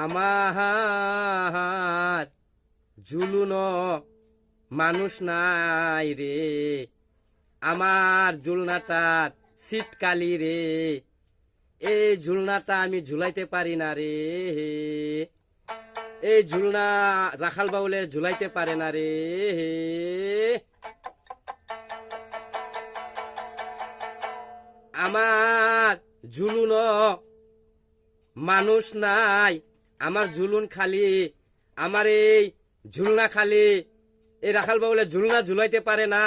আমার ঝুলুন মানুষ নাই রে, আমার ঝুলনাটার শীতকালি রে, এই ঝুলনাটা আমি ঝুলাইতে পারি না রে, এই ঝুলনা রাখাল বাউলে ঝুলাইতে পারে না রে। আমার ঝুলুন মানুষ নাই, আমার ঝুলুন খালি, আমার এই ঝুলনা খালি, এই রাখাল বাউলে ঝুলনা ঝুলাইতে পারে না,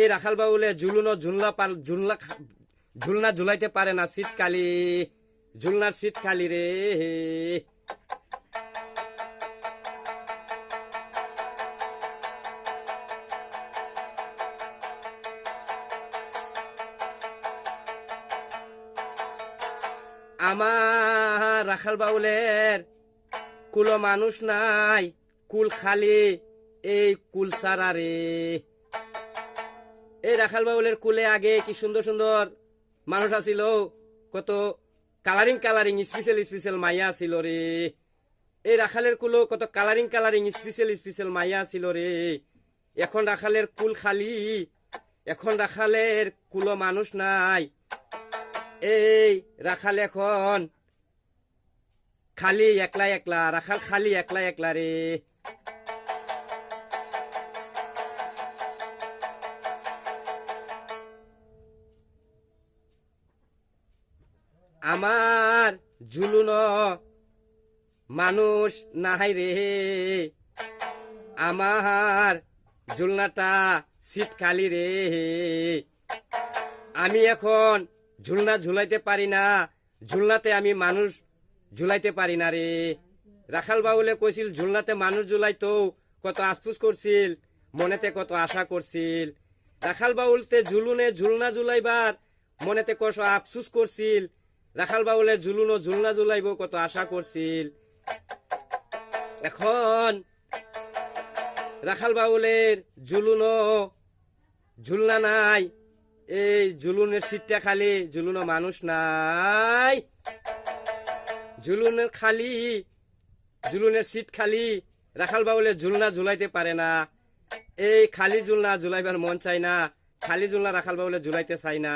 এই রাখাল বাউলে ঝুলুনো ঝুলনা ঝুলাইতে পারে না, শীতকালি ঝুলনার শীতকালি রে। আমার রাখাল বাউলের কুলো মানুষ নাই, কুল খালি, এই কুল সারা রে। এই রাখাল বাউলের কুলে আগে কি সুন্দর সুন্দর মানুষ আছিল, কত কালারিং কালারিং স্পেশাল স্পেশাল মাইয়া আছিল রে। এই রাখালের কুলো কত কালারিং কালারিং স্পেশাল স্পেশাল মাইয়া আছিল রে। এখন রাখালের কুল খালি, এখন রাখালের কুলো মানুষ নাই, এই রাখাল এখন খালি একলা একলা, রাখাল খালি একলা একলা রে। আমার ঝুলুন মানুষ নাই রে, আমার ঝুলনাটা শীতকালি রে, আমি এখন ঝুলনা ঝুলাইতে পারি না, ঝুলনাতে আমি মানুষ ঝুলাইতে পারি না রে। রাখাল বাউলে কইছিল ঝুলনাতে মানুষ ঝুলাইতো, কত আফসোস করছিল, মনেতে কত আশা করছিল। রাখাল বাউলতে ঝুলুনে ঝুলনা ঝুলাইবার মনেতে কত আফসোস করছিল, রাখাল বাউলে ঝুলুনো ঝুলনা ঝুলাইব কত আশা করছিল। এখন রাখাল বাউলের ঝুলুনো ঝুলনা নাই, এই ঝুলুনের সিটটা খালি, ঝুলুনো মানুষ নাই, ঝুলুনের খালি, ঝুলুনের সিট খালি, রাখাল বাউলে ঝুলনা ঝুলাইতে পারে না। এই খালি ঝুলনা ঝুলাইবার মন চাই না, খালি ঝুলনা রাখাল বাউলে ঝুলাইতে চাই না,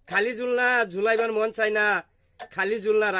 খালি ঝুলনা ঝুলাইবার মন চাই না, খালি ঝুলনা